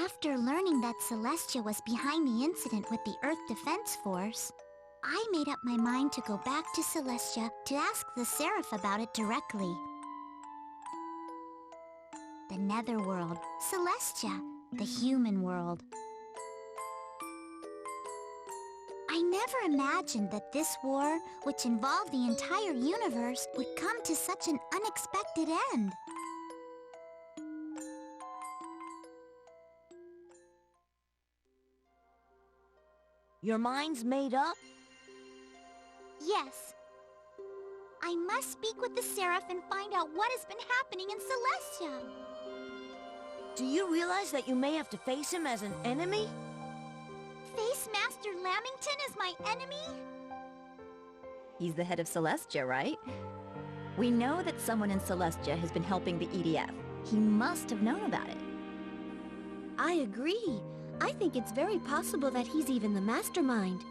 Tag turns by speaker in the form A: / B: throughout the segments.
A: After learning that Celestia was behind the incident with the Earth Defense Force, I made up my mind to go back to Celestia to ask the Seraph about it directly. The Netherworld, Celestia, the human world. I never imagined that this war, which involved the entire universe, would come to such an unexpected end.
B: Your mind's made up?
A: Yes. I must speak with the Seraph and find out what has been happening in Celestia.
B: Do you realize that you may have to face him as an enemy?
A: Face Master Lamington as my enemy?
C: He's the head of Celestia, right? We know that someone in Celestia has been helping the EDF. He must have known about it.
D: I agree. I think it's very possible that he's even the mastermind.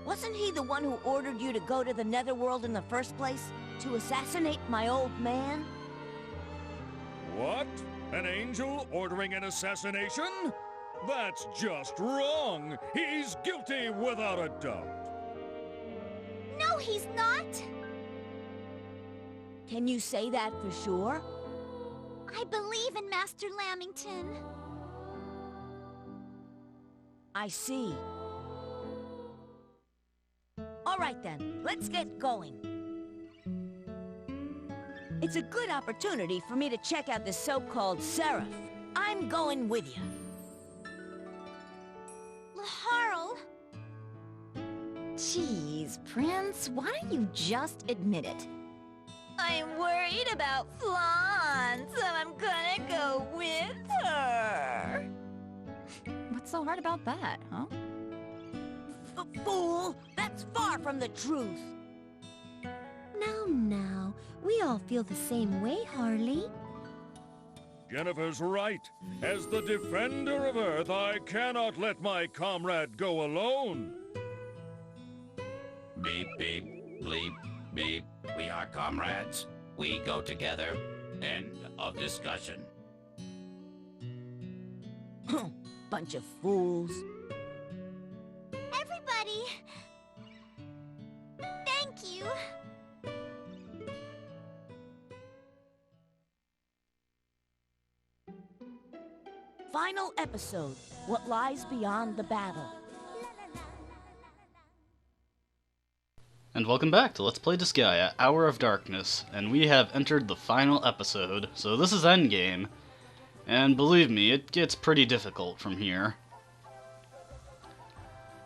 B: Wasn't he the one who ordered you to go to the Netherworld in the first place? To assassinate my old man?
E: What? An angel ordering an assassination? That's just wrong! He's guilty without a doubt!
A: No, he's not!
B: Can you say that for sure?
A: I believe in Master Lamington.
B: I see. All right then, let's get going. It's a good opportunity for me to check out this so-called Seraph. I'm going with you.
A: Laharl!
C: Jeez, Prince, why don't you just admit it? I'm worried about Flonne, so I'm gonna go with her. What's so hard about that, huh?
B: Fool! That's far from the truth!
D: Now, we all feel the same way, Harley.
E: Jennifer's right. As the defender of Earth, I cannot let my comrade go alone.
F: Beep, beep, bleep, beep. We are comrades. We go together. End of discussion.
B: Bunch of fools.
A: Everybody! Thank you!
B: Final episode. What lies beyond the battle.
G: And welcome back to Let's Play Disgaea, Hour of Darkness, and we have entered the final episode, so this is Endgame, and believe me, it gets pretty difficult from here.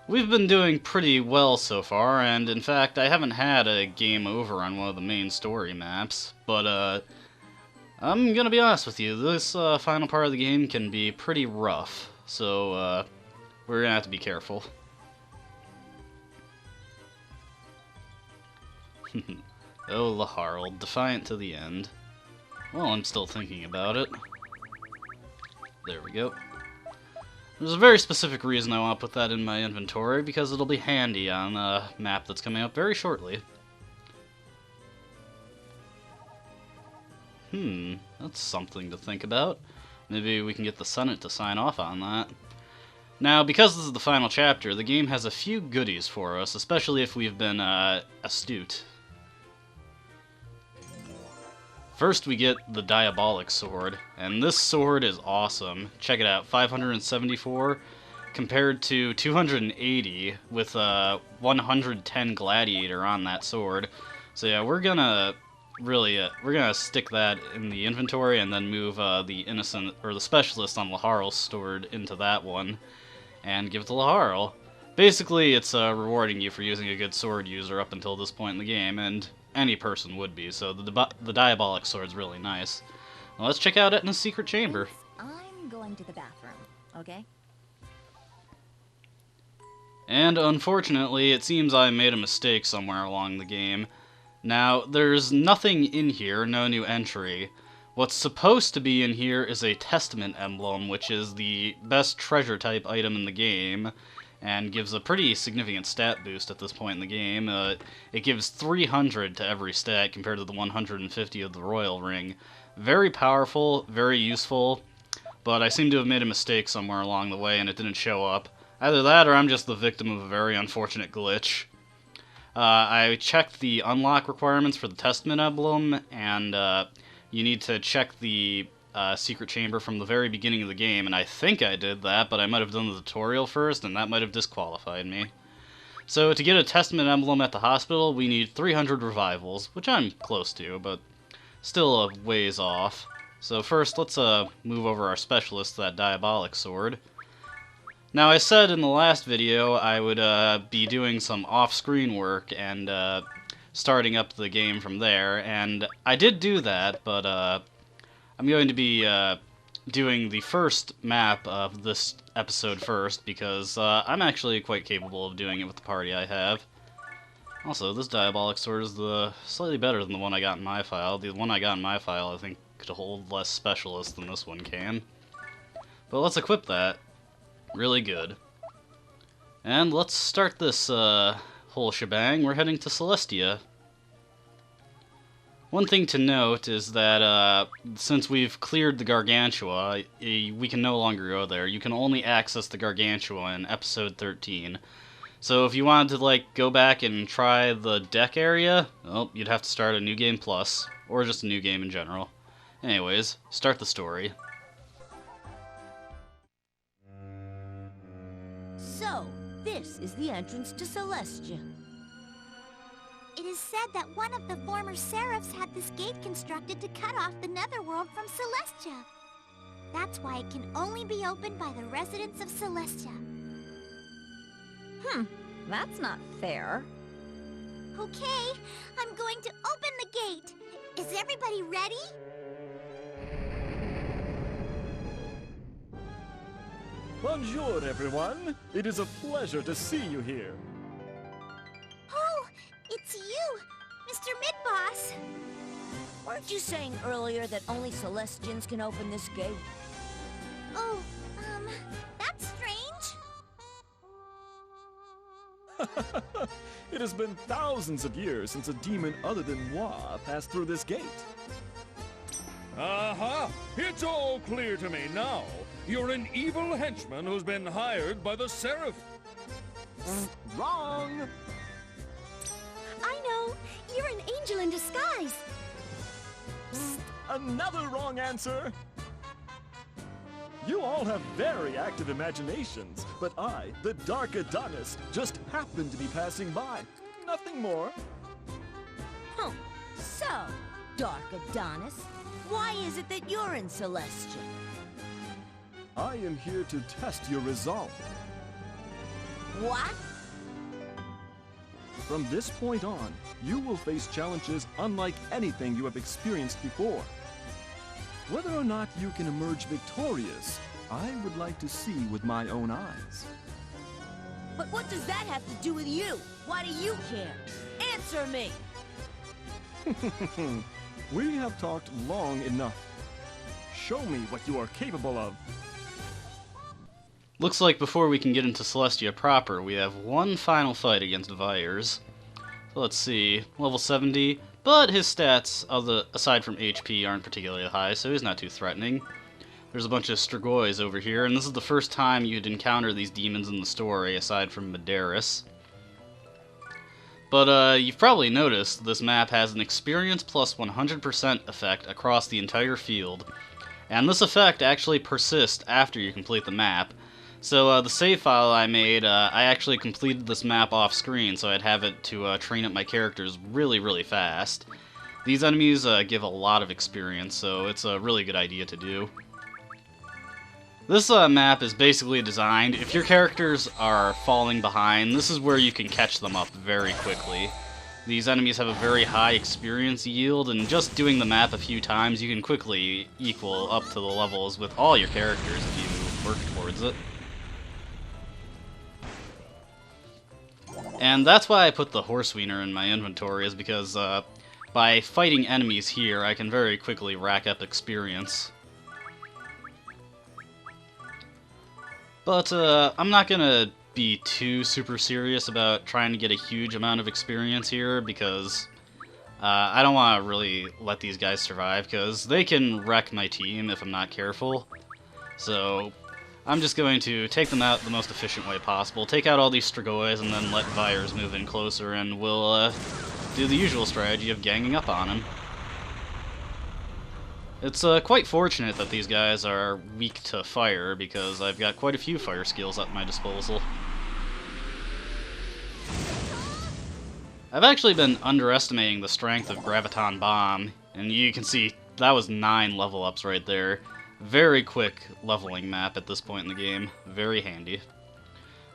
G: We've been doing pretty well so far, and in fact, I haven't had a game over on one of the main story maps, but I'm gonna be honest with you, this final part of the game can be pretty rough, so we're gonna have to be careful. Oh, Laharl, defiant to the end. Well, I'm still thinking about it. There we go. There's a very specific reason I want to put that in my inventory, because it'll be handy on a map that's coming up very shortly. That's something to think about. Maybe we can get the Senate to sign off on that. Now, because this is the final chapter, the game has a few goodies for us, especially if we've been astute. First we get the Diabolic Sword, and this sword is awesome. Check it out, 574 compared to 280 with 110 Gladiator on that sword. So yeah, we're gonna really, we're gonna stick that in the inventory and then move the Innocent, or the Specialist on Laharl's sword into that one, and give it to Laharl. Basically, it's rewarding you for using a good sword user up until this point in the game, and any person would be, so the Diabolic Sword's really nice. Well, let's check out it in a secret chamber.
C: I'm going to the bathroom, okay?
G: And unfortunately, it seems I made a mistake somewhere along the game. Now, there's nothing in here, no new entry. What's supposed to be in here is a Testament Emblem, which is the best treasure type item in the game, and gives a pretty significant stat boost at this point in the game. It gives 300 to every stat compared to the 150 of the Royal Ring. Very powerful, very useful, but I seem to have made a mistake somewhere along the way and it didn't show up. Either that or I'm just the victim of a very unfortunate glitch. I checked the unlock requirements for the Testament Emblem, and you need to check the secret chamber from the very beginning of the game, and I think I did that, but I might have done the tutorial first, and that might have disqualified me. So to get a Testament Emblem at the hospital, we need 300 revivals, which I'm close to, but still a ways off. So first, let's move over our specialist to that Diabolic Sword. Now, I said in the last video I would be doing some off-screen work and starting up the game from there, and I did do that, but I'm going to be doing the first map of this episode first, because I'm actually quite capable of doing it with the party I have. Also, this Diabolic Sword is slightly better than the one I got in my file. The one I got in my file, I think, could hold less specialists than this one can. But let's equip that. Really good. And let's start this whole shebang. We're heading to Celestia. One thing to note is that since we've cleared the Gargantua, we can no longer go there. You can only access the Gargantua in episode 13. So if you wanted to like go back and try the deck area, well, you'd have to start a new game plus, or just a new game in general. Anyways, start the story.
B: So, this is the entrance to Celestia.
A: It is said that one of the former Seraphs had this gate constructed to cut off the Netherworld from Celestia. That's why it can only be opened by the residents of Celestia.
C: That's not fair.
A: Okay, I'm going to open the gate. Is everybody ready?
H: Bonjour, everyone. It is a pleasure to see you here.
A: Oh, it's you, Mr. Midboss.
B: Weren't you saying earlier that only Celestians can open this gate?
A: Oh, that's strange.
H: It has been thousands of years since a demon other than Moi passed through this gate.
E: Aha! It's all clear to me now. You're an evil henchman who's been hired by the Seraph.
H: Wrong!
D: I know! You're an angel in disguise!
H: Another wrong answer! You all have very active imaginations, but I, the Dark Adonis, just happened to be passing by. Nothing more.
B: So, Dark Adonis, why is it that you're in Celestia?
H: I am here to test your resolve.
B: What?
H: From this point on, you will face challenges unlike anything you have experienced before. Whether or not you can emerge victorious, I would like to see with my own eyes.
B: But what does that have to do with you? Why do you care? Answer me!
H: We have talked long enough. Show me what you are capable of.
G: Looks like before we can get into Celestia proper, we have one final fight against Vyers. So let's see, level 70, but his stats, aside from HP, aren't particularly high, so he's not too threatening. There's a bunch of Strigoi over here, and this is the first time you'd encounter these demons in the story, aside from Medeiros. But you've probably noticed this map has an experience plus 100% effect across the entire field, and this effect actually persists after you complete the map. So the save file I made, I actually completed this map off screen so I'd have it to train up my characters really, really fast. These enemies give a lot of experience, so it's a really good idea to do. This map is basically designed, if your characters are falling behind, this is where you can catch them up very quickly. These enemies have a very high experience yield, and just doing the map a few times, you can quickly equal up to the levels with all your characters if you work towards it. And that's why I put the Horsewiener in my inventory, is because by fighting enemies here, I can very quickly rack up experience. But I'm not gonna be too super serious about trying to get a huge amount of experience here, because I don't want to really let these guys survive, because they can wreck my team if I'm not careful. So I'm just going to take them out the most efficient way possible. Take out all these Stragoys and then let Vyres move in closer, and we'll do the usual strategy of ganging up on him. It's quite fortunate that these guys are weak to fire, because I've got quite a few fire skills at my disposal. I've actually been underestimating the strength of Graviton Bomb, and you can see that was 9 level ups right there. Very quick leveling map at this point in the game. Very handy.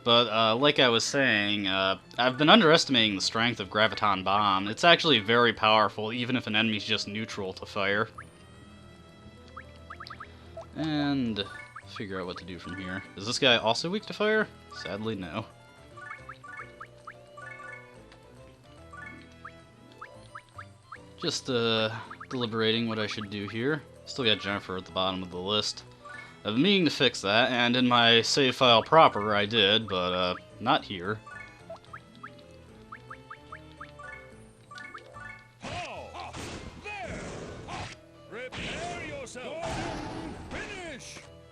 G: But like I was saying, I've been underestimating the strength of Graviton Bomb. It's actually very powerful, even if an enemy's just neutral to fire. And figure out what to do from here. Is this guy also weak to fire? Sadly, no. Just deliberating what I should do here. Still got Jennifer at the bottom of the list. I've been meaning to fix that, and in my save file proper I did, but not here.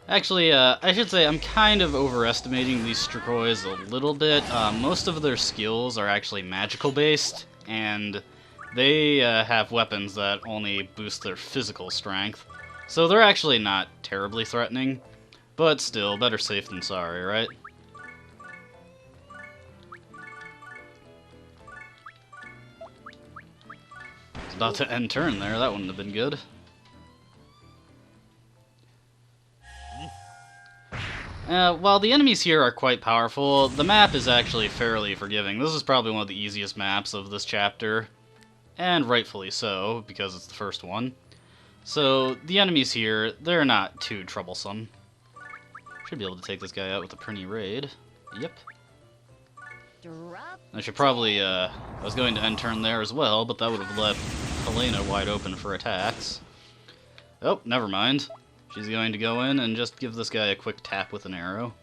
G: Actually, I should say I'm kind of overestimating these Stragoys a little bit. Most of their skills are actually magical based, and they have weapons that only boost their physical strength. So they're actually not terribly threatening, but still, better safe than sorry, right? I was about to end turn there, that wouldn't have been good. While the enemies here are quite powerful, the map is actually fairly forgiving. This is probably one of the easiest maps of this chapter, and rightfully so, because it's the first one. So, the enemies here, they're not too troublesome. Should be able to take this guy out with a pretty raid. Yep. I should probably, I was going to end turn there as well, but that would have left Helena wide open for attacks. Oh, never mind. She's going to go in and just give this guy a quick tap with an arrow.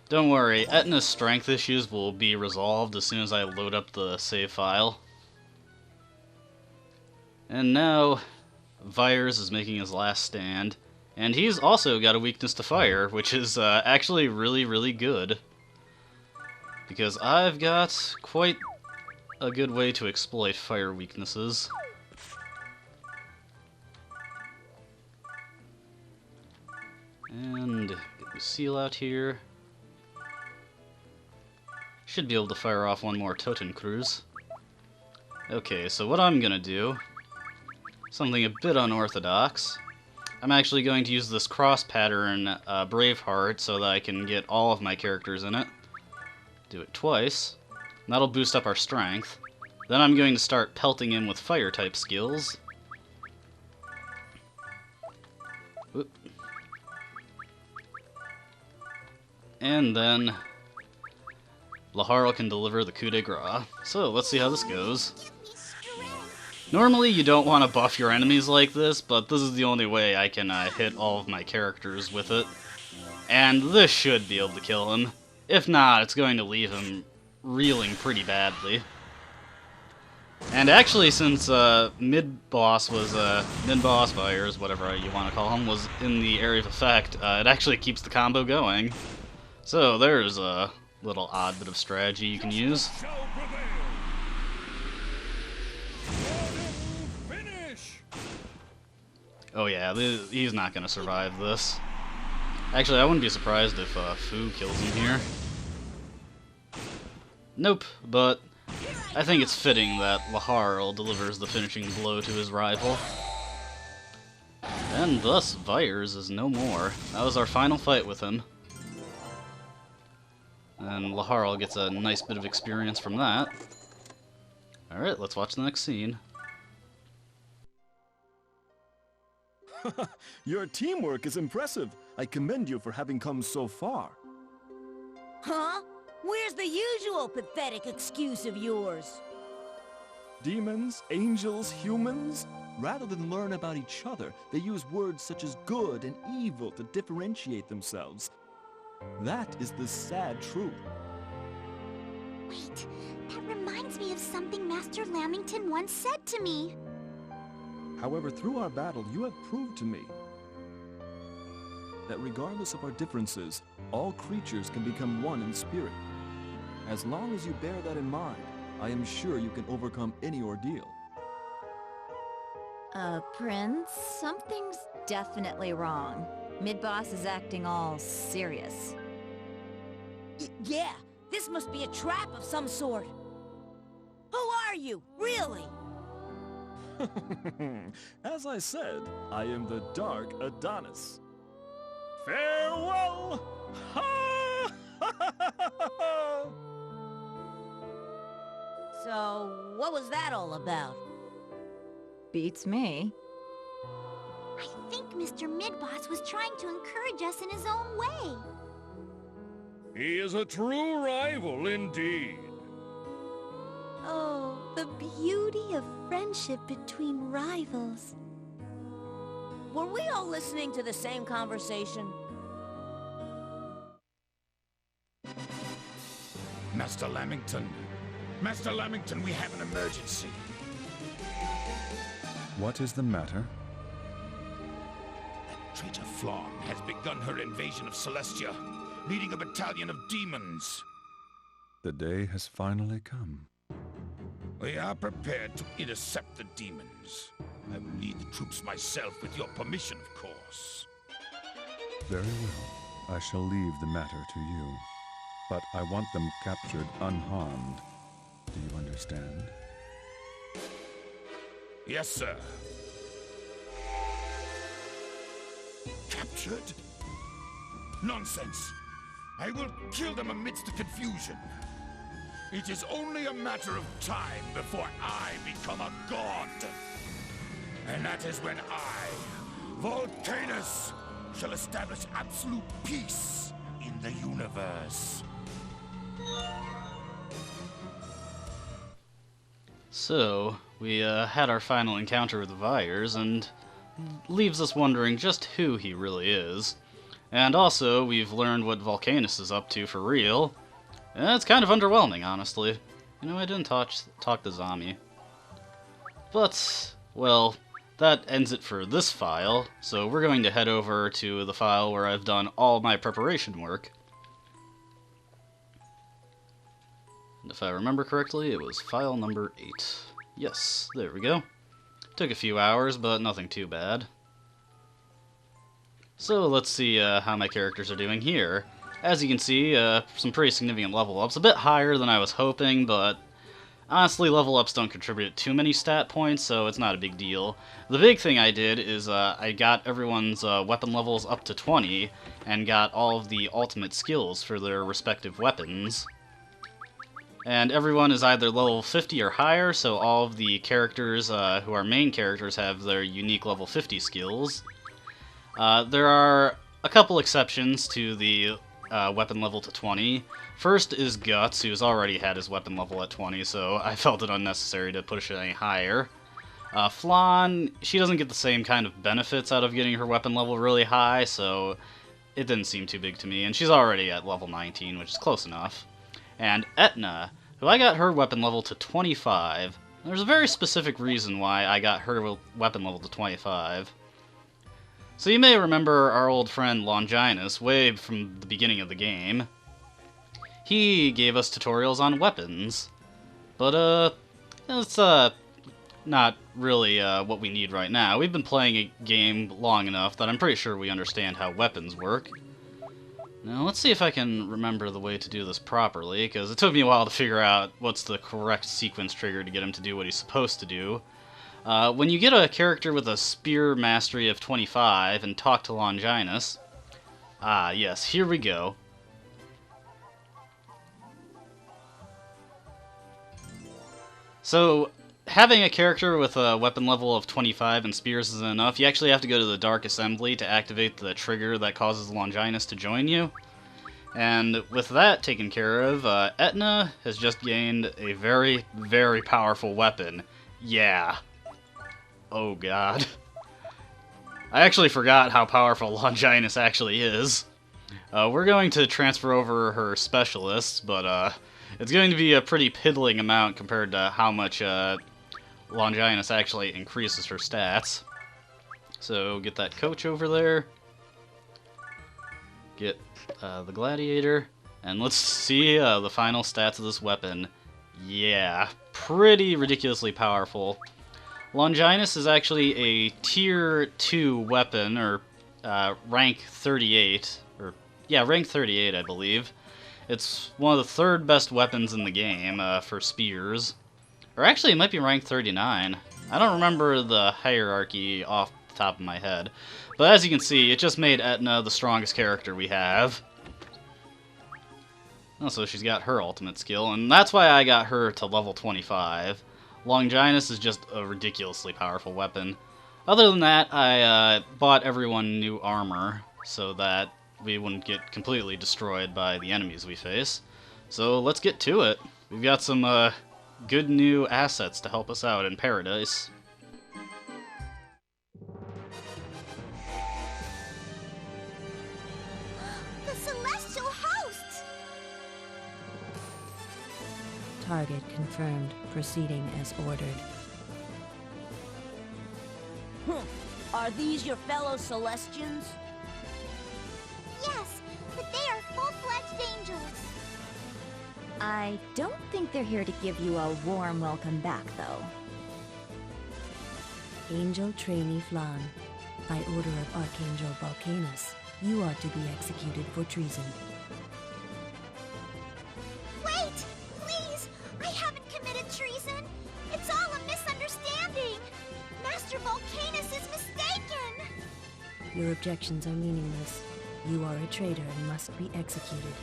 G: Don't worry, Etna's strength issues will be resolved as soon as I load up the save file. And now, Vyres is making his last stand, and he's also got a weakness to fire, which is actually really, really good. Because I've got quite a good way to exploit fire weaknesses. And get Lucille out here. Should be able to fire off one more Totenkreuz. Okay, so what I'm gonna do, something a bit unorthodox. I'm actually going to use this cross pattern Braveheart so that I can get all of my characters in it. Do it twice. And that'll boost up our strength. Then I'm going to start pelting in with fire type skills. Whoop. And then Laharl can deliver the coup de grace. So let's see how this goes. Normally you don't want to buff your enemies like this, but this is the only way I can hit all of my characters with it. And this should be able to kill him. If not, it's going to leave him reeling pretty badly. And actually, since mid-boss Vyres, whatever you want to call him, was in the area of effect, it actually keeps the combo going. So there's a little odd bit of strategy you can use. Oh yeah, he's not going to survive this. Actually, I wouldn't be surprised if Fu kills him here. Nope, but I think it's fitting that Laharl delivers the finishing blow to his rival. And thus, Vyres is no more. That was our final fight with him. And Laharl gets a nice bit of experience from that. Alright, let's watch the next scene.
H: Your teamwork is impressive. I commend you for having come so far.
B: Huh? Where's the usual pathetic excuse of yours?
H: Demons, angels, humans? Rather than learn about each other, they use words such as good and evil to differentiate themselves. That is the sad truth.
A: Wait, that reminds me of something Master Lamington once said to me.
H: However, through our battle, you have proved to me that regardless of our differences, all creatures can become one in spirit. As long as you bear that in mind, I am sure you can overcome any ordeal.
C: Prince, something's definitely wrong. Mid-boss is acting all serious.
B: Yeah, this must be a trap of some sort. Who are you, really?
H: As I said, I am the Dark Adonis. Farewell!
B: So, what was that all about?
C: Beats me.
A: I think Mr. Midboss was trying to encourage us in his own way.
E: He is a true rival indeed.
D: Oh, the beauty of friendship between rivals.
B: Were we all listening to the same conversation?
F: Master Lamington. Master Lamington, we have an emergency.
I: What is the matter?
F: That traitor Flonne has begun her invasion of Celestia, leading a battalion of demons.
I: The day has finally come.
F: We are prepared to intercept the demons. I will lead the troops myself, with your permission, of course.
I: Very well. I shall leave the matter to you. But I want them captured unharmed. Do you understand?
F: Yes, sir. Captured? Nonsense. I will kill them amidst the confusion. It is only a matter of time before I become a god. And that is when I, Volcanus, shall establish absolute peace in the universe.
G: So, we had our final encounter with Vyers, and leaves us wondering just who he really is. And also, we've learned what Volcanus is up to for real. And it's kind of underwhelming, honestly. You know, I didn't talk to Zami. But, well, that ends it for this file, so we're going to head over to the file where I've done all my preparation work. And if I remember correctly, it was file number 8. Yes, there we go. Took a few hours, but nothing too bad. So let's see how my characters are doing here. As you can see, some pretty significant level ups. A bit higher than I was hoping, but honestly, level ups don't contribute too many stat points, so it's not a big deal. The big thing I did is I got everyone's weapon levels up to 20, and got all of the ultimate skills for their respective weapons. And everyone is either level 50 or higher, so all of the characters who are main characters have their unique level 50 skills. There are a couple exceptions to the weapon level to 20. First is Guts, who's already had his weapon level at 20, so I felt it unnecessary to push it any higher. Flonne, she doesn't get the same kind of benefits out of getting her weapon level really high, so it didn't seem too big to me, and she's already at level 19, which is close enough. And Etna, who I got her weapon level to 25. There's a very specific reason why I got her weapon level to 25. So you may remember our old friend Longinus, way from the beginning of the game. He gave us tutorials on weapons, but it's not really what we need right now. We've been playing a game long enough that I'm pretty sure we understand how weapons work. Now let's see if I can remember the way to do this properly, because it took me a while to figure out what's the correct sequence trigger to get him to do what he's supposed to do. When you get a character with a spear mastery of 25 and talk to Longinus... Ah, yes, here we go. So, having a character with a weapon level of 25 and spears isn't enough. You actually have to go to the Dark Assembly to activate the trigger that causes Longinus to join you. And with that taken care of, Etna has just gained a very, very powerful weapon. Yeah. Oh god. I actually forgot how powerful Longinus actually is. We're going to transfer over her specialists, but it's going to be a pretty piddling amount compared to how much Longinus actually increases her stats. So get that coach over there. Get the gladiator. And let's see the final stats of this weapon. Yeah, pretty ridiculously powerful. Longinus is actually a tier 2 weapon, or rank 38. Rank 38, I believe. It's one of the third best weapons in the game for spears. Or actually, it might be rank 39. I don't remember the hierarchy off the top of my head. But as you can see, it just made Etna the strongest character we have. Also, she's got her ultimate skill, and that's why I got her to level 25. Longinus is just a ridiculously powerful weapon. Other than that, I bought everyone new armor so that we wouldn't get completely destroyed by the enemies we face. So let's get to it. We've got some good new assets to help us out in Paradise.
A: The Celestial Hosts!
J: Target confirmed. Proceeding as ordered.
B: Are these your fellow Celestians?
A: Yes, but they are full-fledged angels.
C: I don't think they're here to give you a warm welcome back, though.
J: Angel trainee Flonne, by order of Archangel Volcanus, you are to be executed for treason.
A: Wait! Please! I haven't committed treason! It's all a misunderstanding! Master Volcanus is mistaken!
J: Your objections are meaningless. You are a traitor and must be executed.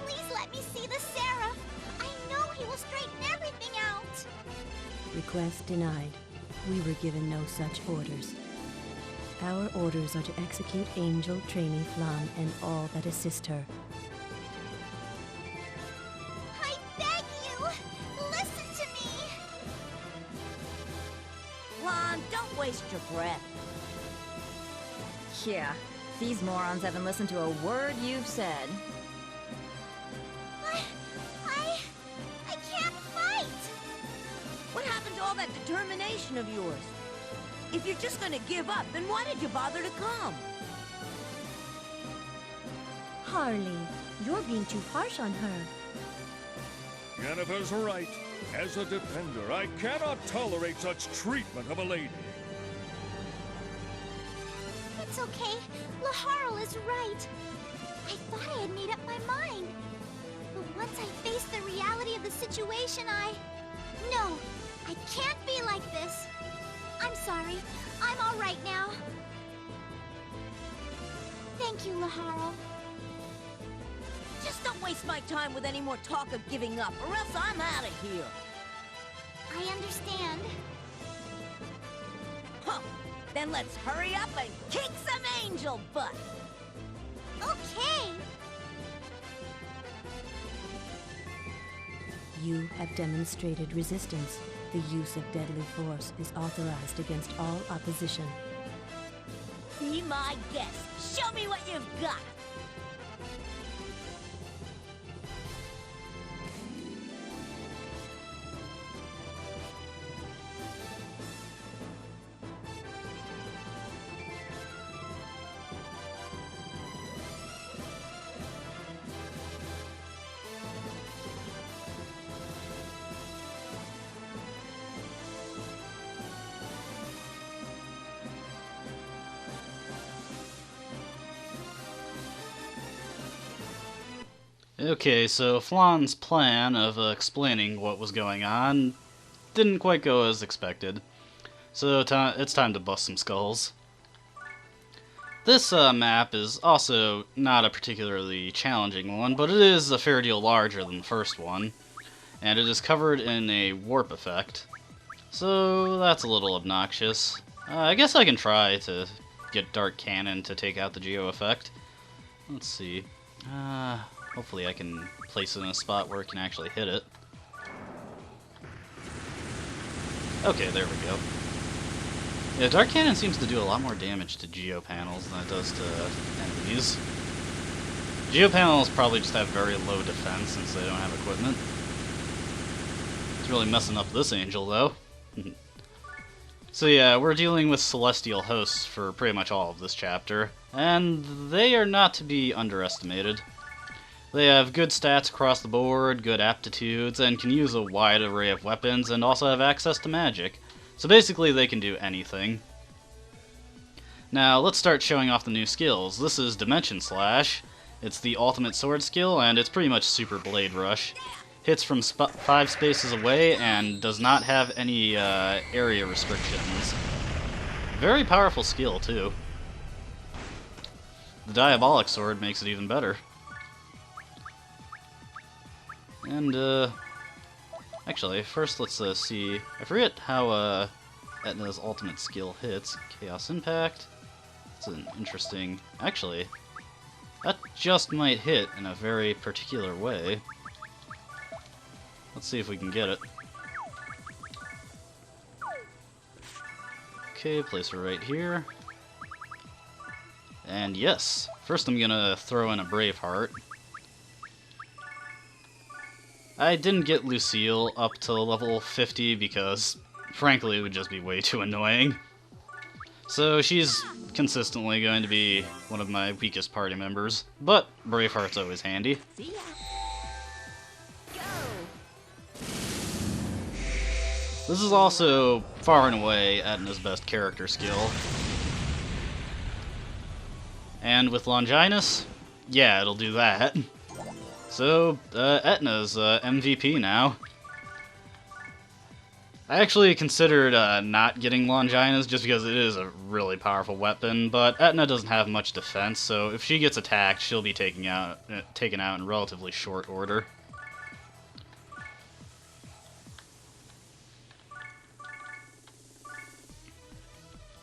A: Please let me see the Seraph! I know he will straighten everything out!
J: Request denied. We were given no such orders. Our orders are to execute Angel trainee Flonne and all that assist her.
A: I beg you! Listen to me!
B: Flonne, don't waste your breath.
C: Yeah, these morons haven't listened to a word you've said.
A: I can't fight!
B: What happened to all that determination of yours? If you're just gonna give up, then why did you bother to come?
D: Harley, you're being too harsh on her.
E: Jennifer's right. As a defender, I cannot tolerate such treatment of a lady.
A: It's okay. Laharl is right. I thought I had made up my mind. But once I faced the reality of the situation, No, I can't be like this. I'm sorry. I'm all right now. Thank you, Laharl.
B: Just don't waste my time with any more talk of giving up, or else I'm out of here.
A: I understand.
B: Huh. Then let's hurry up and kick some angel butt.
A: Okay.
J: You have demonstrated resistance. The use of deadly force is authorized against all opposition.
B: Be my guest. Show me what you've got.
G: Okay, so Flonne's plan of explaining what was going on didn't quite go as expected. So it's time to bust some skulls. This map is also not a particularly challenging one, but it is a fair deal larger than the first one. And it is covered in a warp effect. So that's a little obnoxious. I guess I can try to get Dark Cannon to take out the Geo effect. Let's see. Hopefully I can place it in a spot where it can actually hit it. Okay, there we go. Yeah, Dark Cannon seems to do a lot more damage to Geo panels than it does to enemies. Geo panels probably just have very low defense since they don't have equipment. It's really messing up this angel, though. So yeah, we're dealing with celestial hosts for pretty much all of this chapter, and they are not to be underestimated. They have good stats across the board, good aptitudes, and can use a wide array of weapons, and also have access to magic. So basically they can do anything. Now let's start showing off the new skills. This is Dimension Slash. It's the ultimate sword skill, and it's pretty much Super Blade Rush. Hits from 5 spaces away and does not have any area restrictions. Very powerful skill, too. The Diabolic Sword makes it even better. And, actually, first let's see. I forget how Etna's ultimate skill hits. Chaos Impact. It's an interesting... Actually, that just might hit in a very particular way. Let's see if we can get it. Okay, place her right here. And yes, first I'm gonna throw in a Braveheart. I didn't get Lucille up to level 50 because, frankly, it would just be way too annoying. So she's consistently going to be one of my weakest party members, but Braveheart's always handy.
B: See ya.
G: This is also, far and away, Etna's best character skill. And with Longinus, yeah, it'll do that. So, Etna's MVP now. I actually considered not getting Longinus just because it is a really powerful weapon, but Etna doesn't have much defense, so if she gets attacked, she'll be taken out in relatively short order.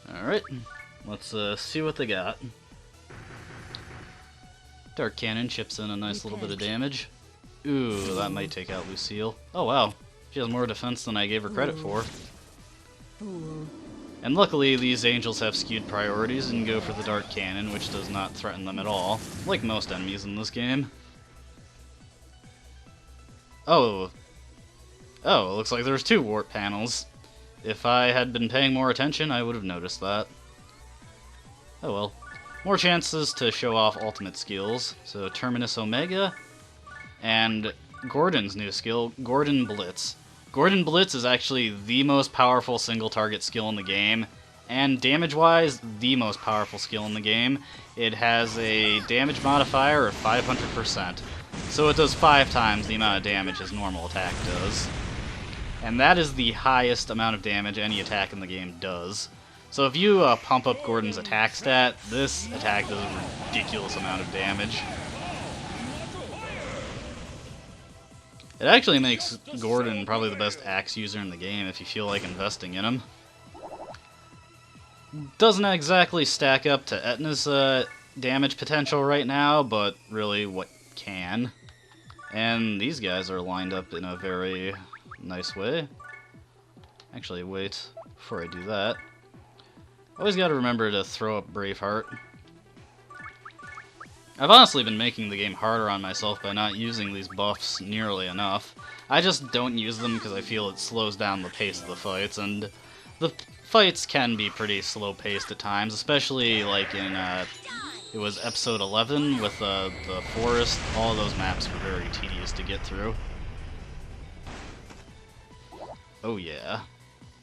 G: Alright, let's see what they got. Dark Cannon chips in a nice little bit of damage. Ooh, that might take out Lucille. Oh wow, she has more defense than I gave her credit for. And luckily, these angels have skewed priorities and go for the Dark Cannon, which does not threaten them at all, like most enemies in this game. Oh, it looks like there's 2 warp panels. If I had been paying more attention, I would have noticed that. Oh well. More chances to show off ultimate skills. So Terminus Omega, and Gordon's new skill, Gordon Blitz. Gordon Blitz is actually the most powerful single target skill in the game, and damage-wise, the most powerful skill in the game. It has a damage modifier of 500%, so it does 5 times the amount of damage his normal attack does. And that is the highest amount of damage any attack in the game does. So if you pump up Gordon's attack stat, this attack does a ridiculous amount of damage. It actually makes Gordon probably the best axe user in the game if you feel like investing in him. Doesn't exactly stack up to Etna's damage potential right now, but really what can. And these guys are lined up in a very nice way. Actually, wait, before I do that, always gotta remember to throw up Braveheart. I've honestly been making the game harder on myself by not using these buffs nearly enough. I just don't use them because I feel it slows down the pace of the fights, and the fights can be pretty slow-paced at times, especially like in, it was episode 11 with the forest. All of those maps were very tedious to get through. Oh yeah.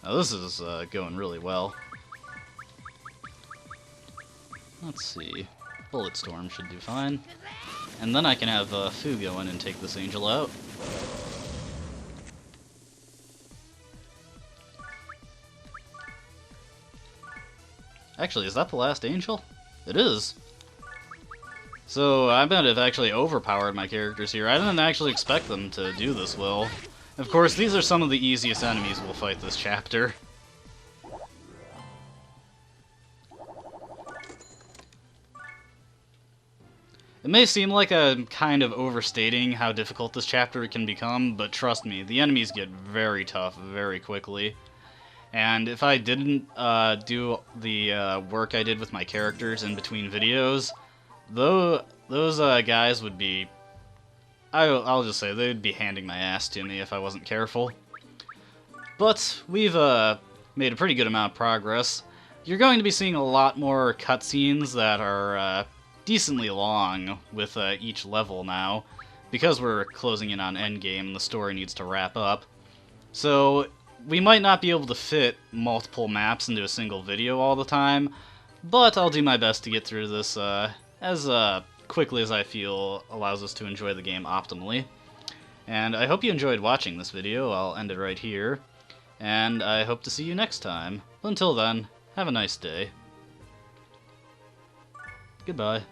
G: Now this is going really well. Let's see. Bulletstorm should do fine. And then I can have Fu go in and take this angel out. Actually, is that the last angel? It is. So I might have actually overpowered my characters here. I didn't actually expect them to do this well. Of course, these are some of the easiest enemies we'll fight this chapter. It may seem like I'm kind of overstating how difficult this chapter can become, but trust me, the enemies get very tough very quickly. And if I didn't do the work I did with my characters in between videos, those guys would be... I'll just say, they'd be handing my ass to me if I wasn't careful. But we've made a pretty good amount of progress. You're going to be seeing a lot more cutscenes that are decently long with each level now, because we're closing in on endgame and the story needs to wrap up. So we might not be able to fit multiple maps into a single video all the time, but I'll do my best to get through this as quickly as I feel allows us to enjoy the game optimally. And I hope you enjoyed watching this video. I'll end it right here, and I hope to see you next time. Until then, have a nice day. Goodbye.